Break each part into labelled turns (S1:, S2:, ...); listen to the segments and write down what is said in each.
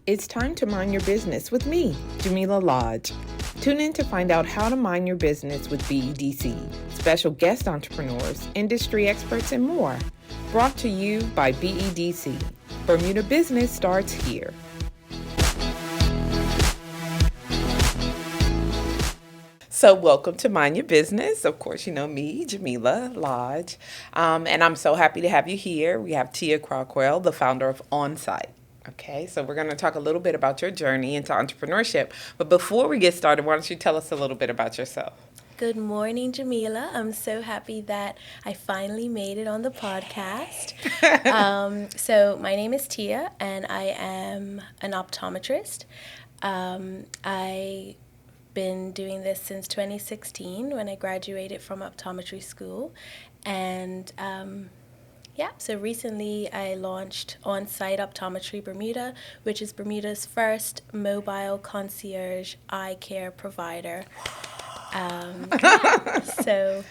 S1: It's time to mind your business with me, Jamillah Lodge. Tune in to find out how to mind your business with BEDC, special guest entrepreneurs, industry experts, and more. Brought to you by BEDC. Bermuda Business starts here. So welcome to Mind Your Business. Of course, you know me, Jamillah Lodge. And I'm so happy to have you here. We have Tia Crockwell, the founder of OnSite. Okay, so we're going to talk a little bit about your journey into entrepreneurship. But before we get started, why don't you tell us a little bit about yourself?
S2: Good morning, Jamillah. I'm so happy that I finally made it on the podcast. So my name is Tia, and I am an optometrist. I've been doing this since 2016 when I graduated from optometry school. And so recently I launched On-Site Optometry Bermuda, which is Bermuda's first mobile concierge eye care provider. So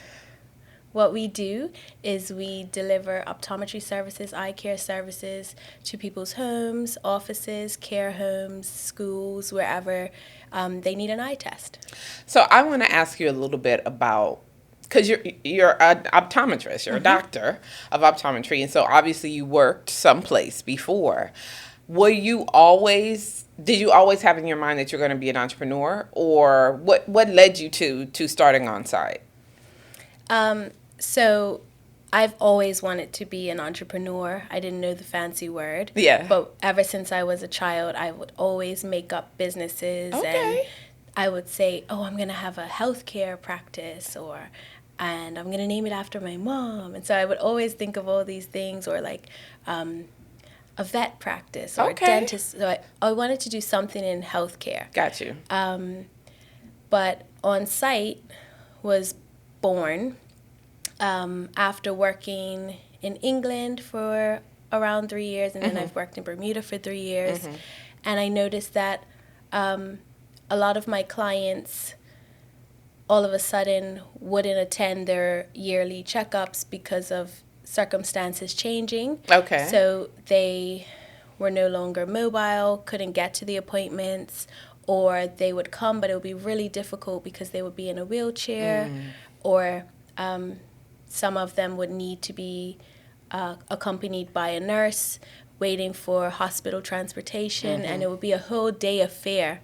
S2: what we do is we deliver optometry services, eye care services to people's homes, offices, care homes, schools, wherever they need an eye test.
S1: So I want to ask you a little bit about, because you're an optometrist, you're a doctor of optometry, and so obviously you worked someplace before. Did you always have in your mind that you're going to be an entrepreneur, or what led you to starting OnSite?
S2: So I've always wanted to be an entrepreneur. I didn't know the fancy word.
S1: Yeah.
S2: But ever since I was a child, I would always make up businesses.
S1: Okay.
S2: And I would say, I'm going to have a healthcare practice, and I'm going to name it after my mom. And so I would always think of all these things, or like a vet practice or a dentist. So I wanted to do something in healthcare.
S1: Got you.
S2: But OnSite was born after working in England for around 3 years, and then I've worked in Bermuda for 3 years. And I noticed that a lot of my clients all of a sudden wouldn't attend their yearly checkups because of circumstances changing.
S1: Okay.
S2: So they were no longer mobile, couldn't get to the appointments, or they would come, but it would be really difficult because they would be in a wheelchair, or some of them would need to be accompanied by a nurse waiting for hospital transportation, and it would be a whole day affair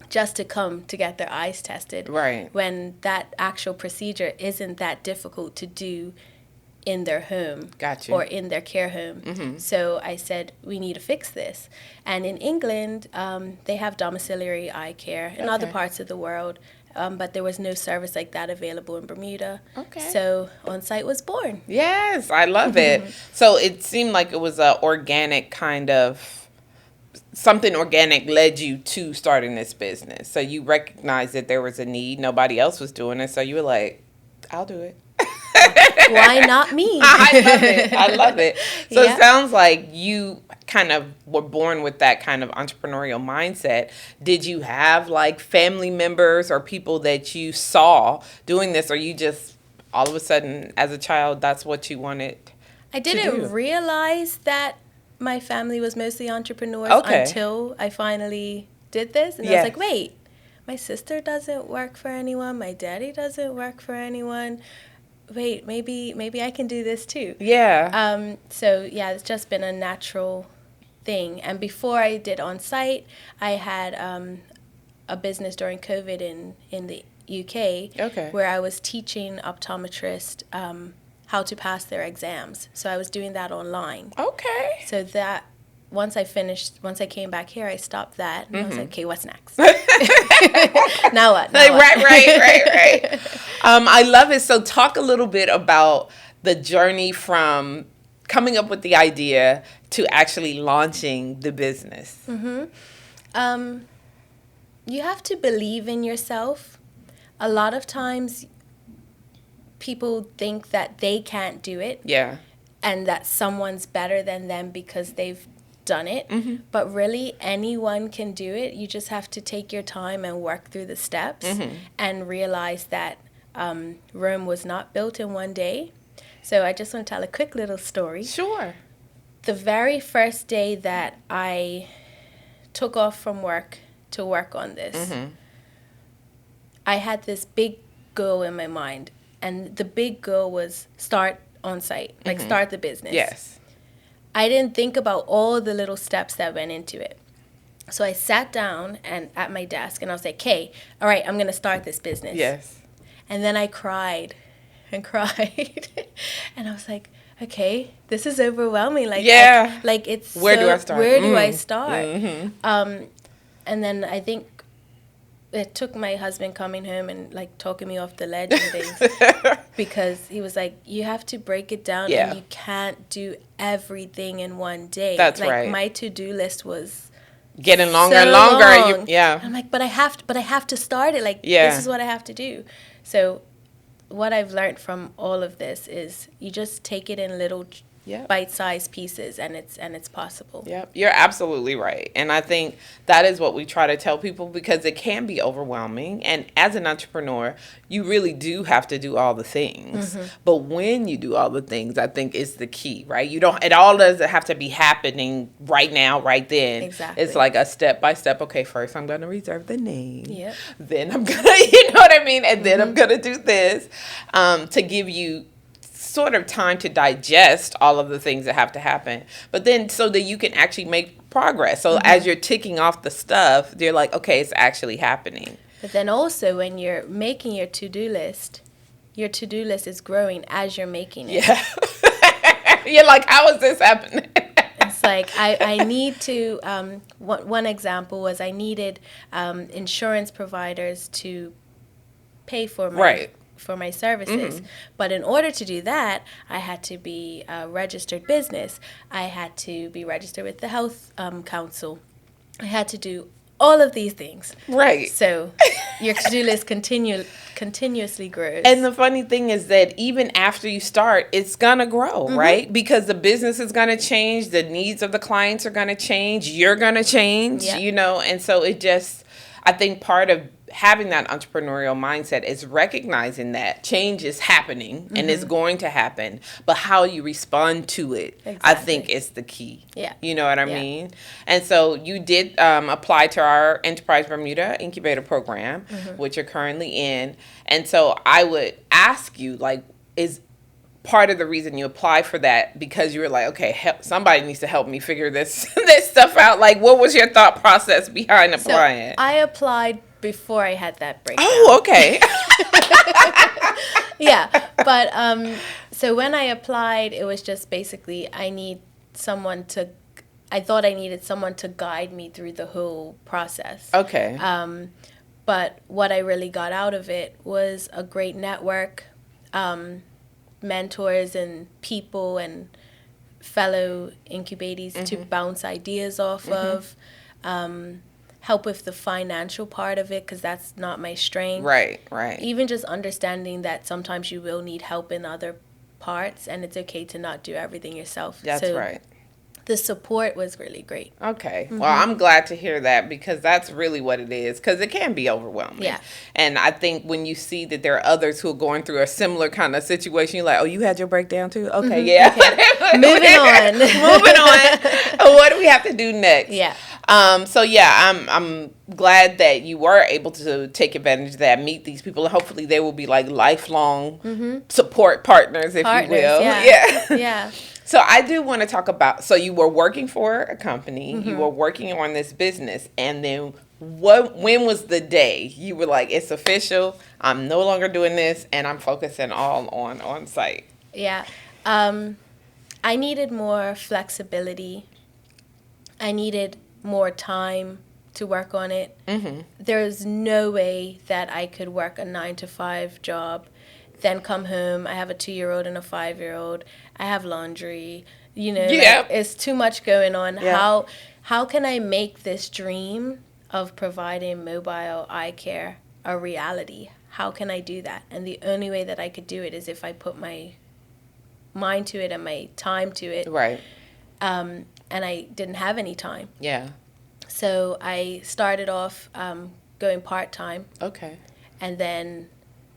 S2: just to come to get their eyes tested.
S1: Right.
S2: When that actual procedure isn't that difficult to do in their home.
S1: Got you.
S2: Or in their care home. So I said, we need to fix this. And in England, they have domiciliary eye care in other parts of the world, but there was no service like that available in Bermuda.
S1: Okay.
S2: So OnSite was born.
S1: Yes, I love it. So it seemed like it was a organic kind of, something organic led you to starting this business. So you recognized that there was a need. Nobody else was doing it. So you were like, I'll do it.
S2: Why not me?
S1: I love it. So It sounds like you kind of were born with that kind of entrepreneurial mindset. Did you have like family members or people that you saw doing this, or you just all of a sudden as a child that's what you wanted
S2: I didn't realize that my family was mostly entrepreneurs until I finally did this. And I was like, wait, my sister doesn't work for anyone. My daddy doesn't work for anyone. Wait, maybe I can do this too.
S1: Yeah.
S2: So it's just been a natural thing. And before I did OnSite, I had a business during COVID in the UK, where I was teaching optometrists how to pass their exams. So I was doing that online.
S1: Okay.
S2: So that once I came back here, I stopped that. And I was like, okay, what's next? Now what?
S1: Right. I love it. So talk a little bit about the journey from coming up with the idea to actually launching the business.
S2: You have to believe in yourself. A lot of times people think that they can't do it.
S1: Yeah.
S2: And that someone's better than them because they've done it. But really, anyone can do it. You just have to take your time and work through the steps and realize that Rome was not built in one day. So I just want to tell a quick little story.
S1: Sure.
S2: The very first day that I took off from work to work on this,
S1: Mm-hmm.
S2: I had this big goal in my mind. And the big goal was start on site, like start the business.
S1: Yes.
S2: I didn't think about all the little steps that went into it. So I sat down and at my desk and I was like, okay, all right, I'm going to start this business.
S1: Yes.
S2: And then I cried and cried. And I was like, okay, this is overwhelming. Like,
S1: Yeah.
S2: it's
S1: Where do I start?
S2: Where do I start?
S1: Mm-hmm.
S2: And then I think it took my husband coming home and like talking me off the ledge and things because he was like, you have to break it down and you can't do everything in one day.
S1: That's
S2: like,
S1: right.
S2: My to-do list was
S1: getting longer
S2: so
S1: and longer.
S2: long.
S1: Yeah.
S2: I'm like, but I have to start it. Like,
S1: Yeah.
S2: this is what I have to do. So what I've learned from all of this is you just take it in little bite-sized pieces and it's possible.
S1: Yep, you're absolutely right. And I think that is what we try to tell people because it can be overwhelming. And as an entrepreneur, you really do have to do all the things. But when you do all the things, I think is the key, right? It all doesn't have to be happening right now, right then.
S2: Exactly.
S1: It's like a step by step. Okay, first I'm going to reserve the name.
S2: Yep.
S1: Then I'm going to, you know what I mean? And then I'm going to do this to give you sort of time to digest all of the things that have to happen, but then so that you can actually make progress. So as you're ticking off the stuff, you're like, okay, it's actually happening.
S2: But then also when you're making your to-do list is growing as you're making it.
S1: Yeah. You're like, how is this happening?
S2: It's like I need to, one example was I needed insurance providers to pay for my services. But in order to do that, I had to be a registered business. I had to be registered with the health council. I had to do all of these things.
S1: Right.
S2: So your to-do list continuously grows.
S1: And the funny thing is that even after you start, it's going to grow, right? Because the business is going to change. The needs of the clients are going to change. You're going to change, you know? And so I think part of having that entrepreneurial mindset is recognizing that change is happening and it's going to happen, but how you respond to it, I think is the key.
S2: Yeah.
S1: You know what I mean? And so you did apply to our Enterprise Bermuda Incubator Program, which you're currently in. And so I would ask you, like, is part of the reason you applied for that because you were like, okay, somebody needs to help me figure this stuff out? Like, what was your thought process behind applying?
S2: So I applied before I had that breakdown.
S1: Oh, okay.
S2: Yeah, but so when I applied, it was just basically I thought I needed someone to guide me through the whole process.
S1: Okay.
S2: But what I really got out of it was a great network, mentors and people and fellow incubatees to bounce ideas off of, help with the financial part of it because that's not my strength.
S1: Right.
S2: Even just understanding that sometimes you will need help in other parts and it's okay to not do everything yourself.
S1: That's right.
S2: The support was really great.
S1: Okay. Well, I'm glad to hear that because that's really what it is because it can be overwhelming.
S2: Yeah.
S1: And I think when you see that there are others who are going through a similar kind of situation, you're like, oh, you had your breakdown too? Okay, yeah.
S2: Okay. Moving on.
S1: Moving on. What do we have to do next?
S2: Yeah.
S1: So yeah, I'm glad that you were able to take advantage of that, meet these people, and hopefully they will be like lifelong support partners, if you will.
S2: Yeah.
S1: So I do want to talk about, so you were working for a company, you were working on this business, and then when was the day you were like, it's official, I'm no longer doing this, and I'm focusing all on site?
S2: Yeah. I needed more flexibility. I needed more time to work on it. There's no way that I could work a 9-to-5 job, then come home. I have a 2-year-old and a 5-year-old. I have laundry. You know, it's too much going on. Yeah. How can I make this dream of providing mobile eye care a reality? How can I do that? And the only way that I could do it is if I put my mind to it and my time to it.
S1: Right.
S2: And I didn't have any time.
S1: Yeah.
S2: So I started off going part-time.
S1: Okay.
S2: And then,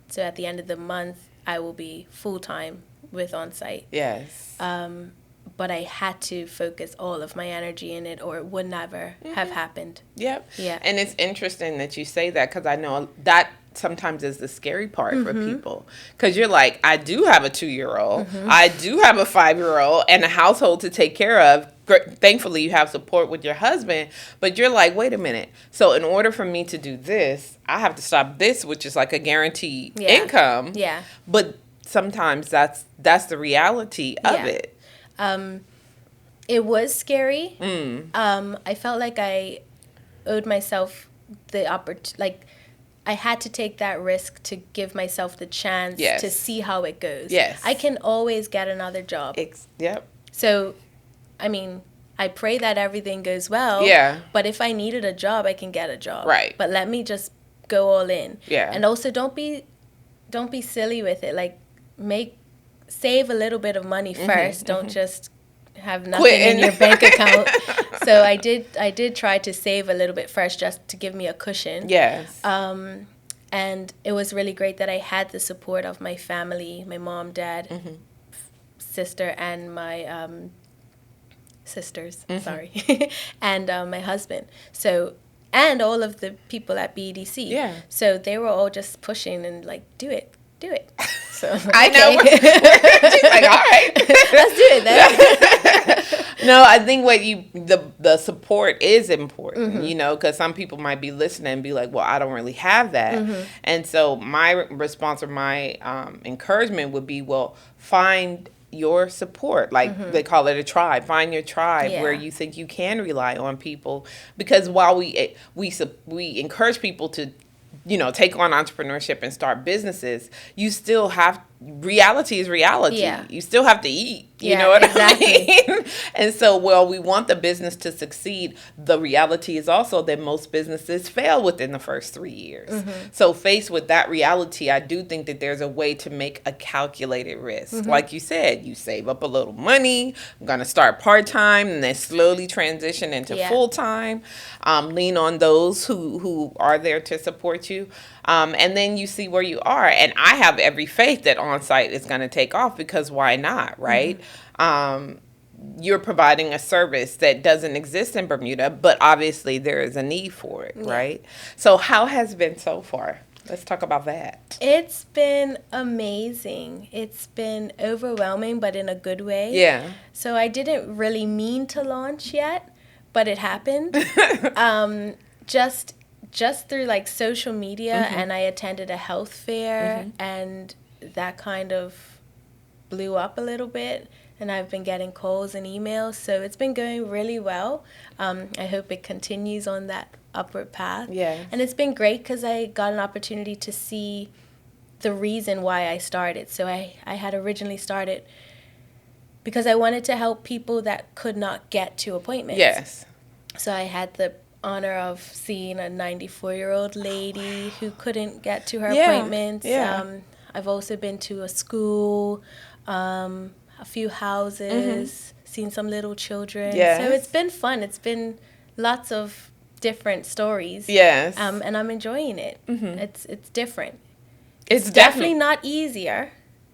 S2: so at the end of the month, I will be full-time with on-site.
S1: Yes.
S2: but I had to focus all of my energy in it, or it would never have happened.
S1: Yep.
S2: Yeah.
S1: And it's interesting that you say that, because I know that sometimes is the scary part for people. Because you're like, I do have a 2-year-old, I do have a 5-year-old, and a household to take care of. Thankfully, you have support with your husband, but you're like, wait a minute. So in order for me to do this, I have to stop this, which is like a guaranteed income.
S2: Yeah.
S1: But sometimes that's the reality of it.
S2: It was scary. I felt like I owed myself the opportunity, like I had to take that risk to give myself the chance to see how it goes.
S1: Yes.
S2: I can always get another job.
S1: Yep.
S2: So, I mean, I pray that everything goes well.
S1: Yeah.
S2: But if I needed a job, I can get a job.
S1: Right.
S2: But let me just go all in.
S1: Yeah.
S2: And also don't be silly with it. Like save a little bit of money first. Don't just have nothing in your bank account. So I did try to save a little bit first, just to give me a cushion.
S1: Yes.
S2: And it was really great that I had the support of my family, my mom, dad, sister, and my sisters, and my husband. So, and all of the people at BEDC.
S1: Yeah.
S2: So they were all just pushing and like, do it. So
S1: I know. She's like, all right.
S2: Let's do it then.
S1: No, I think the support is important, because some people might be listening and be like, well, I don't really have that. And so my response or my encouragement would be, well, find your support. Like they call it a tribe. Find your tribe where you think you can rely on people. Because while we encourage people to take on entrepreneurship and start businesses, you still have, reality is reality.
S2: Yeah.
S1: You still have to eat. You know what I mean? And so, while we want the business to succeed, the reality is also that most businesses fail within the first 3 years. So faced with that reality, I do think that there's a way to make a calculated risk. Like you said, you save up a little money. I'm going to start part-time and then slowly transition into full-time. Lean on those who are there to support you. And then you see where you are. And I have every faith that on-site is going to take off, because why not, right? You're providing a service that doesn't exist in Bermuda, but obviously there is a need for it, right? So how has it been so far? Let's talk about that.
S2: It's been amazing. It's been overwhelming, but in a good way.
S1: Yeah.
S2: So I didn't really mean to launch yet, but it happened. Just through like social media, and I attended a health fair, and that kind of blew up a little bit, and I've been getting calls and emails, so it's been going really well. I hope it continues on that upward path.
S1: Yeah.
S2: And it's been great because I got an opportunity to see the reason why I started. So I had originally started because I wanted to help people that could not get to appointments.
S1: Yes.
S2: So I had the honor of seeing a 94-year-old lady who couldn't get to her appointments.
S1: Yeah.
S2: I've also been to a school, a few houses, seen some little children.
S1: Yes.
S2: So it's been fun. It's been lots of different stories.
S1: Yes.
S2: And I'm enjoying it. It's different.
S1: It's
S2: definitely not easier.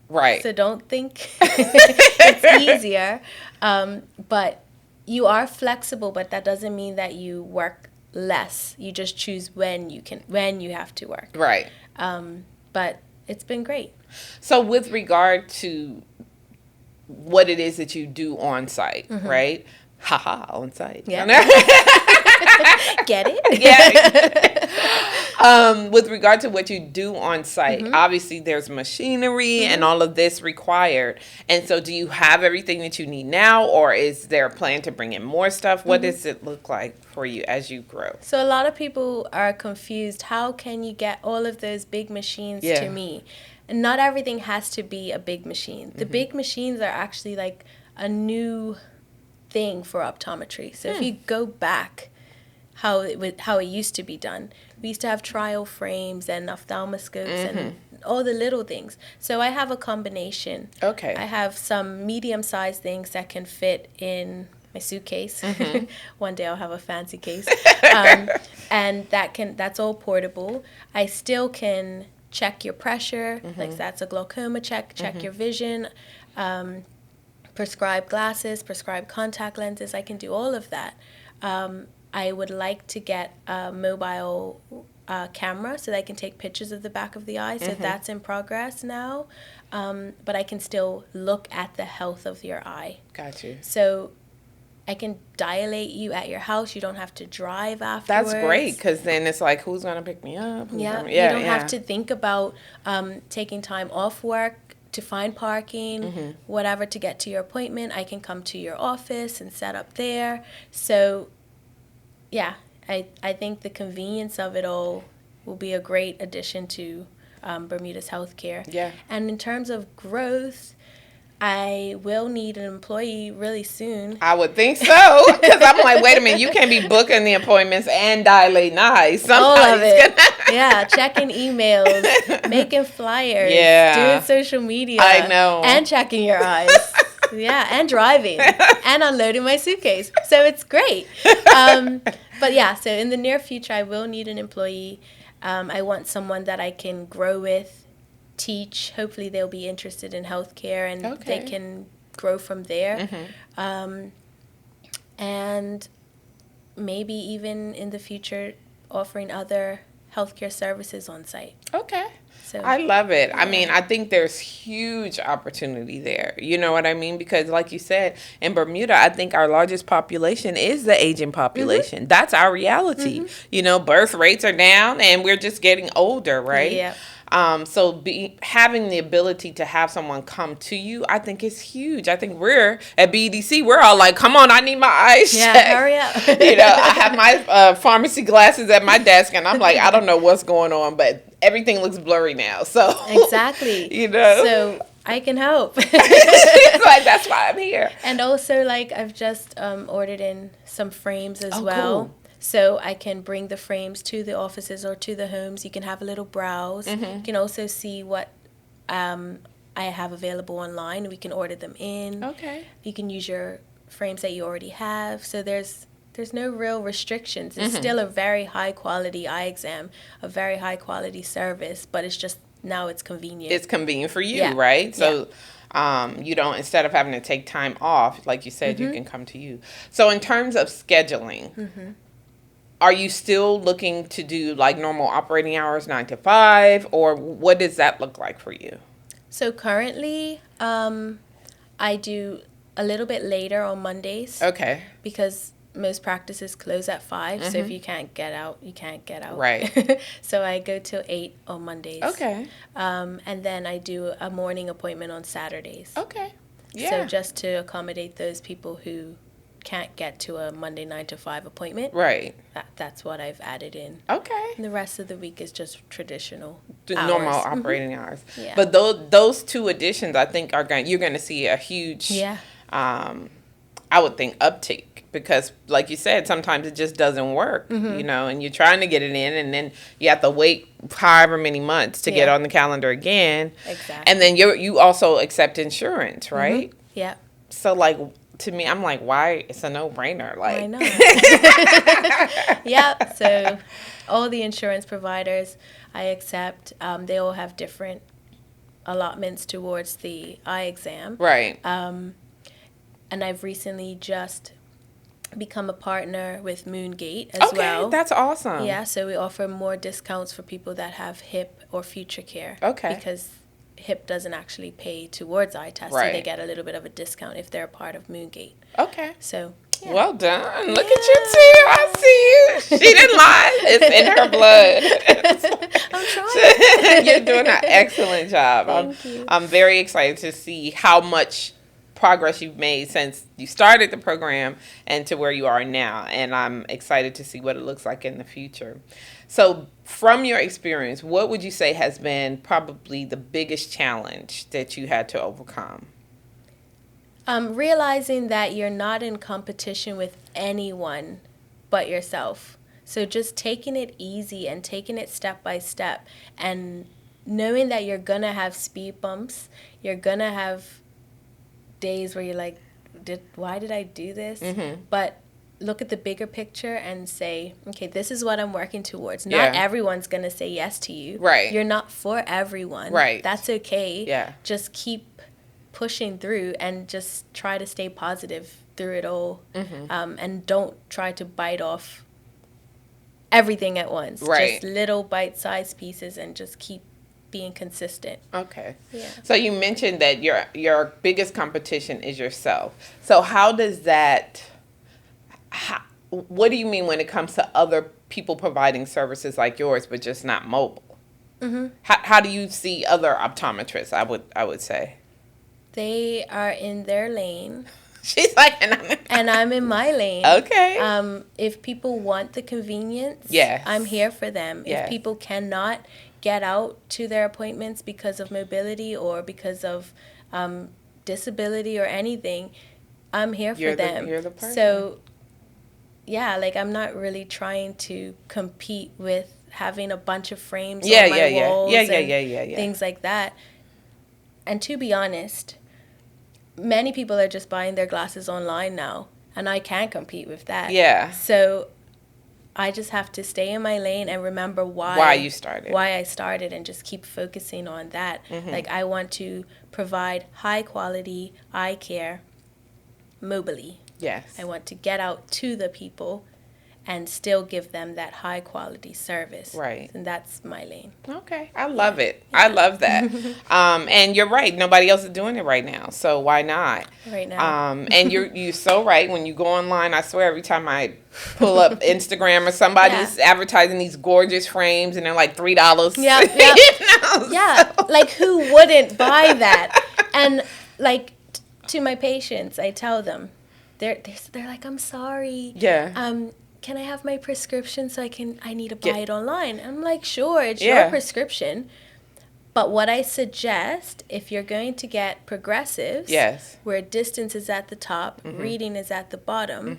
S1: Right.
S2: So don't think it's easier. But you are flexible, but that doesn't mean that you work less. You just choose when you have to work.
S1: Right.
S2: But it's been great.
S1: So with regard to what it is that you do on site, right? On site.
S2: Yeah. Get it?
S1: Yeah. With regard to what you do on site, obviously there's machinery and all of this required. And so do you have everything that you need now, or is there a plan to bring in more stuff? What does it look like for you as you grow?
S2: So a lot of people are confused. How can you get all of those big machines to me? And not everything has to be a big machine. The big machines are actually like a new thing for optometry. So if you go back how it used to be done, we used to have trial frames and ophthalmoscopes and all the little things. So I have a combination.
S1: Okay.
S2: I have some medium-sized things that can fit in my suitcase. One day I'll have a fancy case. And that's all portable. I still can check your pressure, like that's a glaucoma check your vision. prescribe glasses, prescribe contact lenses. I can do all of that. I would like to get a mobile camera so that I can take pictures of the back of the eye. So that's in progress now. But I can still look at the health of your eye.
S1: Got you.
S2: So I can dilate you at your house. You don't have to drive afterwards.
S1: That's great, because then it's like, who's going to pick me up?
S2: You don't have to think about taking time off work to find parking, whatever, to get to your appointment. I can come to your office and set up there. So, yeah, I think the convenience of it all will be a great addition to Bermuda's healthcare.
S1: Yeah.
S2: And in terms of growth, I will need an employee really soon.
S1: I would think so, because I'm like, wait a minute, you can't be booking the appointments and dilating eyes.
S2: All of it. Yeah, checking emails, making flyers, doing social media.
S1: I know.
S2: And checking your eyes. Yeah, and driving and unloading my suitcase. So it's great. But yeah, so in the near future, I will need an employee. I want someone that I can grow with, teach. Hopefully they'll be interested in healthcare and they can grow from there. And maybe even in the future offering other healthcare services on site.
S1: Okay.
S2: So
S1: I love it. I mean, I think there's huge opportunity there. You know what I mean? Because like you said, in Bermuda, I think our largest population is the aging population. That's our reality. You know, birth rates are down and we're just getting older, right?
S2: Yeah.
S1: So having the ability to have someone come to you, I think is huge. I think we're at BDC, we're all like, come on, I need my eyes checked.
S2: Hurry up.
S1: You know, I have my pharmacy glasses at my desk and I'm like, I don't know what's going on, but everything looks blurry now. So
S2: exactly.
S1: You know,
S2: so I can help.
S1: It's like, that's why I'm here.
S2: And also, like, I've just ordered in some frames as well.
S1: Cool.
S2: So I can bring the frames to the offices or to the homes. You can have a little browse. You can also see what I have available online. We can order them in.
S1: Okay.
S2: You can use your frames that you already have. So there's no real restrictions. It's still a very high quality eye exam, a very high quality service, but it's just now it's convenient.
S1: It's convenient for you, right? So you don't, instead of having to take time off, like you said, you can come to you. So in terms of scheduling, are you still looking to do like normal operating hours, 9 to 5, or what does that look like for you?
S2: So currently, I do a little bit later on Mondays.
S1: Okay.
S2: Because most practices close at 5, so if you can't get out, you can't get out.
S1: Right.
S2: So I go till 8 on Mondays.
S1: Okay.
S2: And then I do a morning appointment on Saturdays.
S1: Okay. Yeah.
S2: So just to accommodate those people who can't get to a Monday 9 to 5 appointment.
S1: Right.
S2: That's what I've added in.
S1: Okay.
S2: And the rest of the week is just traditional
S1: normal operating hours.
S2: Yeah.
S1: But those two additions, I think, you're going to see a huge, I would think, uptake. Because, like you said, sometimes it just doesn't work, you know, and you're trying to get it in, and then you have to wait however many months to get on the calendar again.
S2: Exactly.
S1: And then you also accept insurance, right?
S2: Yeah.
S1: So, like, to me, I'm like, why? It's a no-brainer. Like,
S2: I know. Yeah. So all the insurance providers I accept, they all have different allotments towards the eye exam.
S1: Right.
S2: And I've recently just become a partner with Moongate as well.
S1: Okay, that's awesome.
S2: Yeah, so we offer more discounts for people that have hip or future care.
S1: Okay.
S2: Because hip doesn't actually pay towards eye tests, so they get a little bit of a discount if they're a part of Moongate.
S1: Okay.
S2: So, yeah.
S1: Well done. Look at you, too. I see you. She didn't lie. It's in her blood.
S2: I'm trying.
S1: You're doing an excellent job.
S2: Thank you.
S1: I'm very excited to see how much progress you've made since you started the program and to where you are now, and I'm excited to see what it looks like in the future. So from your experience, what would you say has been probably the biggest challenge that you had to overcome?
S2: Realizing that you're not in competition with anyone but yourself. So just taking it easy and taking it step by step, and knowing that you're gonna have speed bumps, you're gonna have days where you're like, why did I do this? But look at the bigger picture and say, okay, this is what I'm working towards. Not everyone's going to say yes to you.
S1: Right.
S2: You're not for everyone.
S1: Right.
S2: That's okay.
S1: Yeah.
S2: Just keep pushing through and just try to stay positive through it all. And don't try to bite off everything at once.
S1: Right.
S2: Just little bite-sized pieces and just keep being consistent.
S1: Okay.
S2: Yeah.
S1: So you mentioned that your biggest competition is yourself. So how does that, what do you mean when it comes to other people providing services like yours, but just not mobile? How do you see other optometrists, I would say?
S2: They are in their lane.
S1: She's like,
S2: and I'm in my lane.
S1: Okay.
S2: If people want the convenience,
S1: yes,
S2: I'm here for them.
S1: Yes.
S2: If people cannot get out to their appointments because of mobility or because of disability or anything, I'm here for them.
S1: You're the person.
S2: So, yeah, like I'm not really trying to compete with having a bunch of frames on my walls and things like that. And to be honest, many people are just buying their glasses online now, and I can't compete with that.
S1: Yeah.
S2: So I just have to stay in my lane and remember why I started, and just keep focusing on that. Like, I want to provide high quality eye care mobily.
S1: Yes.
S2: I want to get out to the people and still give them that high quality service.
S1: Right.
S2: And that's my lane.
S1: Okay. I love it. Yeah. I love that. And you're right. Nobody else is doing it right now. So why not?
S2: Right now.
S1: And you're so right. When you go online, I swear every time I pull up Instagram or somebody's advertising these gorgeous frames and they're like $3.
S2: Yeah.
S1: You know?
S2: So. Like, who wouldn't buy that? And like, to my patients, I tell them, they're like, I'm sorry.
S1: Yeah.
S2: Can I have my prescription so I need to buy it online? I'm like, sure, it's your prescription. But what I suggest, if you're going to get progressives, where distance is at the top, reading is at the bottom,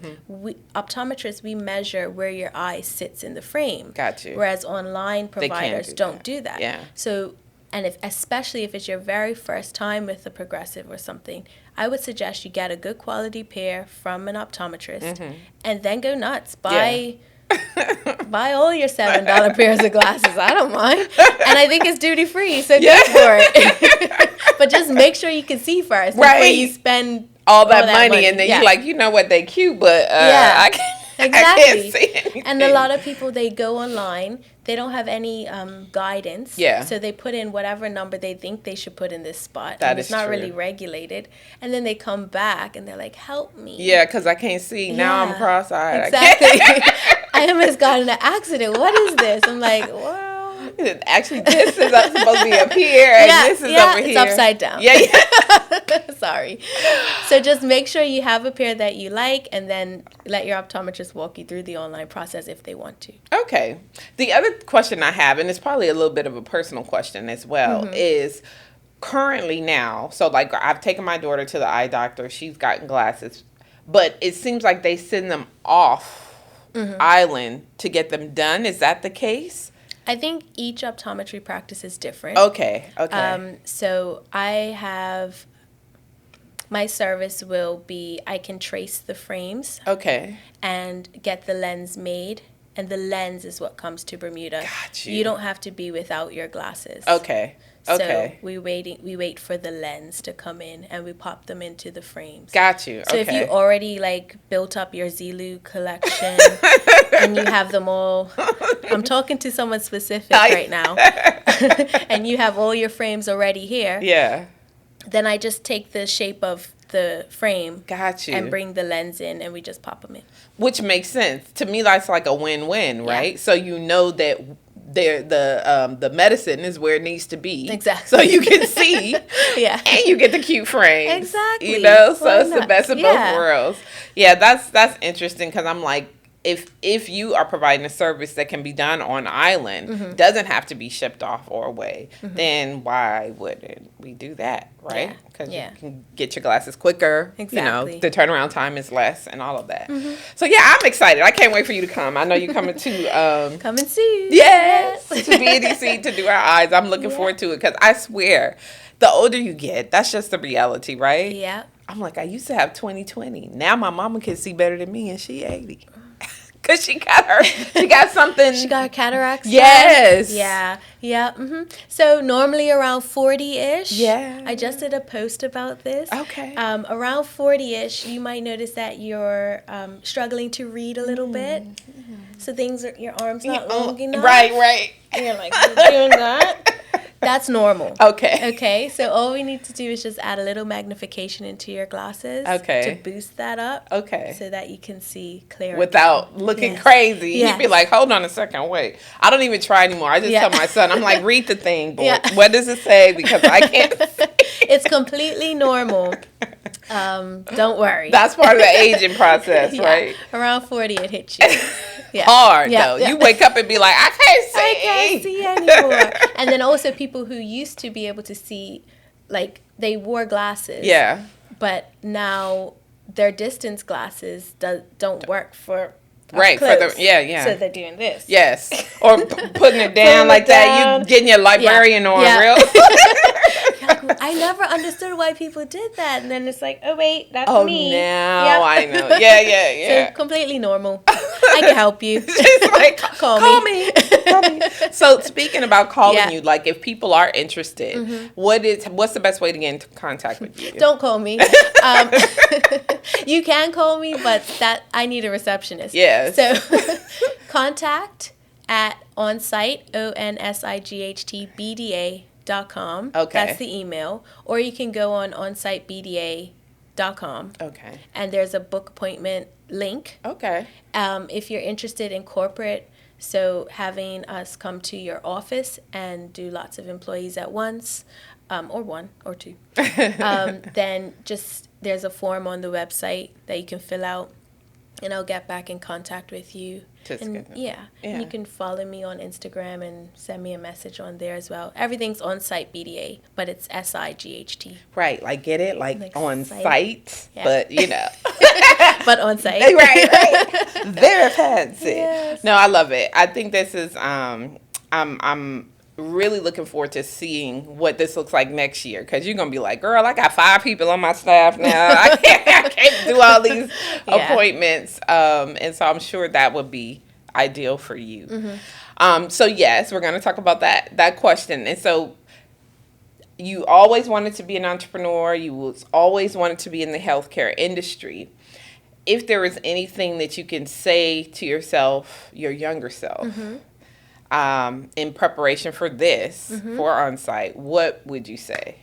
S2: optometrists, we measure where your eye sits in the frame.
S1: Got you.
S2: Whereas online providers don't do that.
S1: Yeah.
S2: So, and especially if it's your very first time with a progressive or something, I would suggest you get a good quality pair from an optometrist and then go nuts. Buy all your $7 pairs of glasses. I don't mind. And I think it's duty free, so go for it. But just make sure you can see first before you spend
S1: all that money. And then you're like, you know what, they cute, but I can't.
S2: Exactly.
S1: I can't see anything.
S2: And a lot of people, they go online, they don't have any guidance. Yeah. So they put in whatever number they think they should put in this spot.
S1: That
S2: and it's not
S1: true.
S2: really regulated. And then they come back and they're like, help me.
S1: Yeah, because I can't see. Now I'm cross-eyed.
S2: Exactly. I almost got in an accident. What is this? I'm like, well.
S1: Actually, this is supposed to be up here, and this is over here.
S2: It's upside down.
S1: Yeah.
S2: Sorry. So just make sure you have a pair that you like, and then let your optometrist walk you through the online process if they want to.
S1: Okay. The other question I have, and it's probably a little bit of a personal question as well, is currently now, so like I've taken my daughter to the eye doctor. She's gotten glasses, but it seems like they send them off island to get them done. Is that the case?
S2: I think each optometry practice is different.
S1: Okay.
S2: So I have, my service will be, I can trace the frames.
S1: Okay.
S2: And get the lens made. And the lens is what comes to Bermuda.
S1: Got you.
S2: You don't have to be without your glasses.
S1: Okay.
S2: So we wait for the lens to come in, and we pop them into the frames.
S1: Got you.
S2: So if you already like built up your Zulu collection and you have them all, I'm talking to someone specific right now, and you have all your frames already here.
S1: Yeah.
S2: Then I just take the shape of the frame.
S1: Got you.
S2: And bring the lens in, and we just pop them in.
S1: Which makes sense to me. That's like a win-win, right? Yeah. So you know that the medicine is where it needs to be.
S2: Exactly.
S1: So you can see. And you get the cute frames.
S2: Exactly.
S1: You know, so it's the best of both worlds. Yeah, that's interesting, because I'm like, if you are providing a service that can be done on island, doesn't have to be shipped off or away, then why wouldn't we do that, right? Because you can get your glasses quicker.
S2: Exactly.
S1: You know, the turnaround time is less and all of that. So yeah, I'm excited. I can't wait for you to come. I know you're coming to
S2: come and see.
S1: Yes, to BDC to do our eyes. I'm looking forward to it, because I swear, the older you get, that's just the reality, right?
S2: Yeah.
S1: I'm like, I used to have 20/20. Now my mama can see better than me, and she 80. because she got something.
S2: She got cataracts.
S1: Yes.
S2: Yeah. Yeah. So normally around 40-ish.
S1: Yeah.
S2: I just did a post about this.
S1: Okay.
S2: Around 40-ish, you might notice that you're struggling to read a little bit. So your arm's not long enough.
S1: Right.
S2: And you're like, you're doing that. That's normal.
S1: Okay.
S2: So all we need to do is just add a little magnification into your glasses.
S1: Okay.
S2: To boost that up.
S1: Okay.
S2: So that you can see clearer.
S1: Without looking crazy.
S2: Yes.
S1: You'd be like, hold on a second, wait. I don't even try anymore. I just tell my son, I'm like, read the thing, boy. What does it say? Because I can't see.
S2: It's completely normal. Don't worry.
S1: That's part of the aging process, right?
S2: Around 40, it hits you.
S1: Hard, though. You wake up and be like, I
S2: can't see anymore. And then also people who used to be able to see, like, they wore glasses.
S1: Yeah.
S2: But now their distance glasses don't work for
S1: right,
S2: close.
S1: So they're
S2: doing this.
S1: Yes. Or putting it down like that. You getting your librarian on real.
S2: Like, I never understood why people did that. And then it's like, oh, wait, that's me.
S1: Oh, now I know. Yeah.
S2: So completely normal. I can help you.
S1: Just like, call me. So speaking about calling you, like if people are interested, what's the best way to get into contact with you?
S2: Don't call me. You can call me, but I need a receptionist.
S1: Yes.
S2: So contact at onsite, onsightbda.com.
S1: Okay.
S2: That's the email. Or you can go on onsitebda.com.
S1: Okay.
S2: And there's a book appointment link.
S1: Okay.
S2: If you're interested in corporate, so having us come to your office and do lots of employees at once, or one or two, then just there's a form on the website that you can fill out, and I'll get back in contact with you. And you can follow me on Instagram and send me a message on there as well. Everything's on site BDA, but it's SIGHT.
S1: Right, like get it, like on site, but
S2: but on site.
S1: Right. Very fancy.
S2: Yes.
S1: No, I love it. I think this is I'm really looking forward to seeing what this looks like next year, because you're gonna be like, girl, I got 5 people on my staff now. I can't do all these appointments, and so I'm sure that would be ideal for you. So yes, we're gonna talk about that question. And so you always wanted to be an entrepreneur. You always wanted to be in the healthcare industry. If there is anything that you can say to yourself, your younger self, in preparation for this, for on-site, what would you say?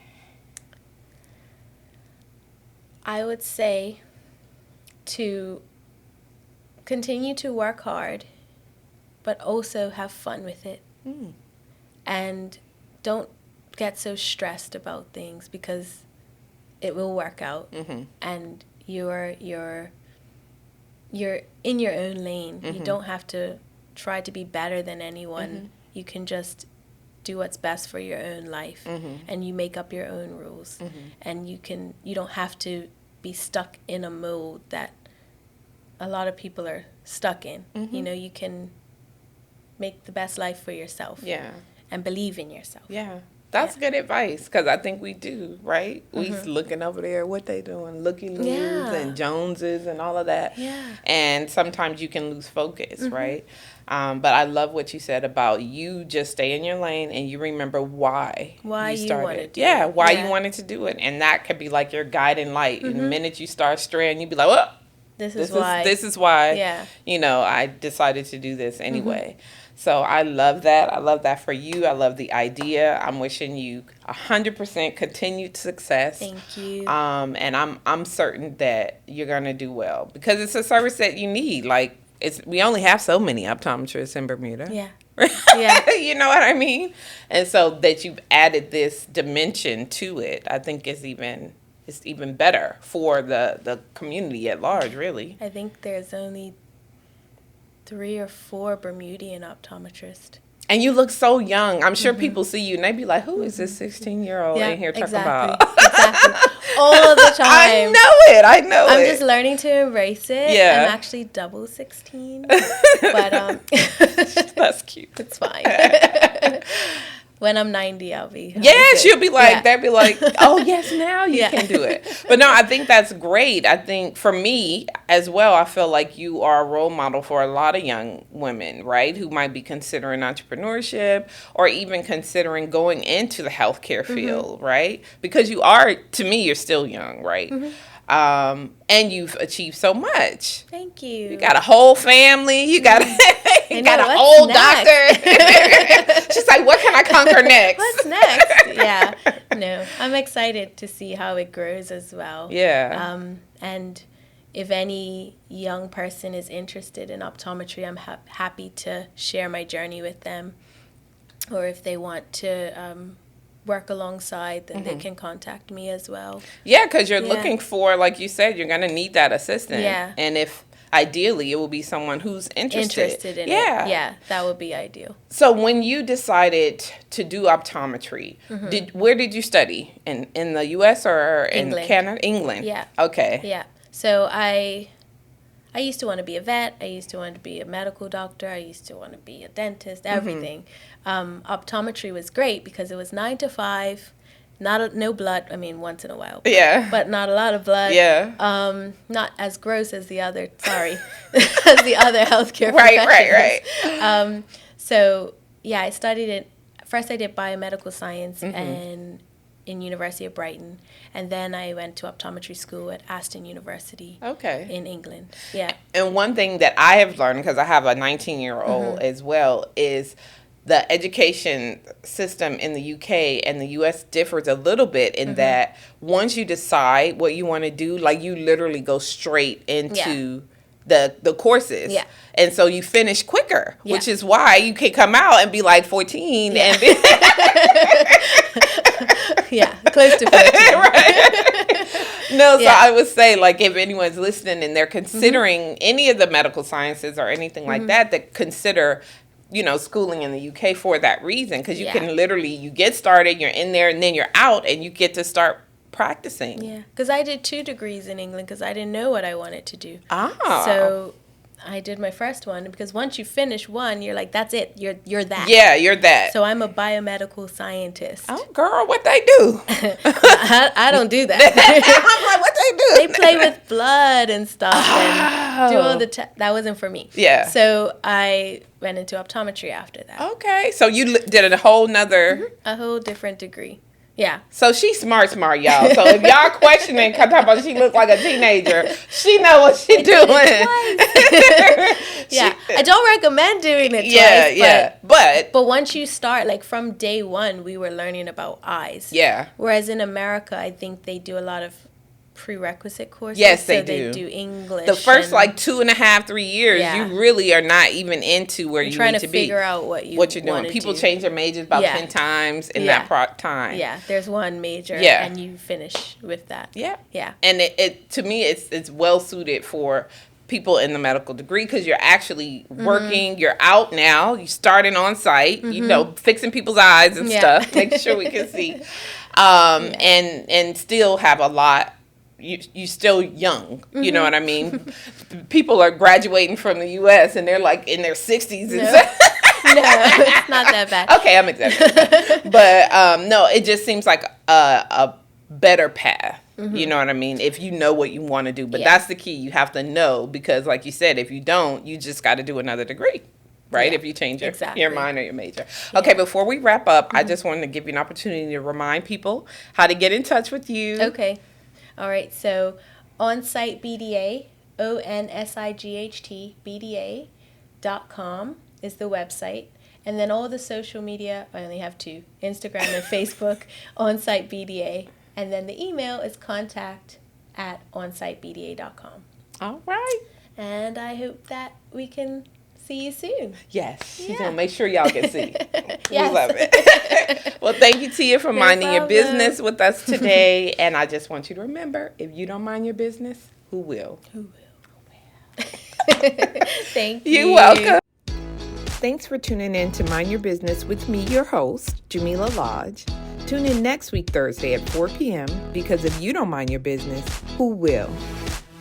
S2: I would say to continue to work hard, but also have fun with it. And don't get so stressed about things, because it will work out. And you're in your own lane. You don't have to try to be better than anyone. You can just do what's best for your own life, and you make up your own rules. And you don't have to be stuck in a mold that a lot of people are stuck in. You can make the best life for yourself. And believe in yourself.
S1: That's good advice, because I think we do, right? We looking over there, what they doing, looky-loos and Joneses and all of that. And sometimes you can lose focus, right? But I love what you said about you just stay in your lane and you remember why you started.
S2: Wanted to do it.
S1: Why you wanted to do it. And that could be like your guiding light. And the minute you start straying, you'd be like, well, this is why, I decided to do this anyway. So I love that. I love that for you. I love the idea. I'm wishing you 100% continued success.
S2: Thank you.
S1: And I'm certain that you're gonna do well, because it's a service that you need. Like we only have so many optometrists in Bermuda. You know what I mean? And so that you've added this dimension to it, I think it's even better for the community at large. Really.
S2: I think there's only 3 or 4 Bermudian optometrists.
S1: And you look so young. I'm sure people see you and they be like, who is this 16-year-old in here talking about?
S2: Exactly. All the time.
S1: I know it.
S2: I'm just learning to embrace it.
S1: Yeah.
S2: I'm actually double 16. But
S1: that's cute.
S2: It's fine. When I'm 90, I'll be.
S1: Yes, you'll be like, they'll be like, oh, yes, now you can do it. But no, I think that's great. I think for me as well, I feel like you are a role model for a lot of young women, right? Who might be considering entrepreneurship or even considering going into the healthcare field, right? Because you are, to me, you're still young, right? And you've achieved so much.
S2: Thank you.
S1: You got a whole family. You got you got an old doctor. She's like, what can I conquer next?
S2: What's next? Yeah. No, I'm excited to see how it grows as well.
S1: Yeah.
S2: And if any young person is interested in optometry, I'm happy to share my journey with them. Or if they want to work alongside, then they can contact me as well.
S1: Yeah, because you're looking for, like you said, you're going to need that assistant. Yeah. And if ideally it will be someone who's interested
S2: in it. Yeah, that would be ideal.
S1: So when you decided to do optometry, where did you study? In the U.S. or in Canada? England.
S2: Yeah.
S1: Okay.
S2: Yeah. So I used to want to be a vet. I used to want to be a medical doctor. I used to want to be a dentist, everything. Optometry was great because it was 9 to 5, no blood. I mean, once in a while. But not a lot of blood. Yeah. Not as gross as the other, as the other healthcare professions. Right. So, yeah, I studied it. First, I did biomedical science and in University of Brighton, and then I went to optometry school at Aston University in England. Yeah. And
S1: one thing that I have learned, because I have a 19-year-old as well, is the education system in the UK and the US differs a little bit in that once you decide what you want to do, like you literally go straight into the courses. Yeah. And so you finish quicker, which is why you can come out and be like 14 and be
S2: close to 14.
S1: Right. No, so I would say, like, if anyone's listening and they're considering any of the medical sciences or anything like that consider, you know, schooling in the UK for that reason, because you can literally, you get started, you're in there, and then you're out, and you get to start practicing.
S2: Yeah, because I did 2 degrees in England because I didn't know what I wanted to do. So I did my first one because once you finish one, you're like, that's it. You're that.
S1: Yeah, you're that.
S2: So I'm a biomedical scientist.
S1: Oh, girl, what they do?
S2: I don't do that.
S1: I'm like, what they do?
S2: They play with blood and stuff and do all the that wasn't for me. Yeah. So I went into optometry after that.
S1: Okay. So you did a whole nother...
S2: a whole different degree. Yeah.
S1: So she's smart, y'all. So if y'all questioning, talking about she look like a teenager, she know what she doing.
S2: I don't recommend doing it twice.
S1: But
S2: once you start, like from day one, we were learning about eyes. Yeah. Whereas in America, I think they do a lot of prerequisite courses.
S1: Yes, they
S2: do. They do English.
S1: The first 2.5, 3 years, you really are not even into where you need to be.
S2: Trying to figure out what you're doing.
S1: People change their majors about 10 times in that time.
S2: Yeah, there's one major and you finish with that. Yeah. Yeah.
S1: And it to me, it's well suited for people in the medical degree because you're actually working, you're out now, you're starting on site, you know, fixing people's eyes and stuff, making sure we can see, and still have a lot. You still young, you know what I mean? People are graduating from the U.S. and they're like in their 60s.
S2: No, it's not that bad.
S1: Okay, I'm exaggerating. But no, it just seems like a better path. You know what I mean? If you know what you want to do. But that's the key. You have to know because like you said, if you don't, you just got to do another degree. Right? If you change your mind or your major. Okay, before we wrap up, I just wanted to give you an opportunity to remind people how to get in touch with you.
S2: Okay. All right, so Onsite BDA, ONSIGHT BDA.com is the website. And then all the social media, I only have 2, Instagram and Facebook, Onsite BDA. And then the email is contact@onsitebda.com.
S1: All right.
S2: And I hope that we can see you soon.
S1: Yes. She's going to make sure y'all can see. We love it. Well, thank you, Tia, for minding your business with us today. And I just want you to remember, if you don't mind your business, who will?
S2: Who will? Thank you.
S1: You're welcome. Thanks for tuning in to Mind Your Business with me, your host, Jamillah Lodge. Tune in next week, Thursday at 4 p.m. because if you don't mind your business, who will?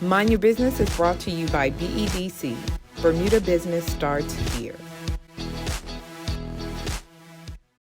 S1: Mind Your Business is brought to you by BEDC. Bermuda Business starts here.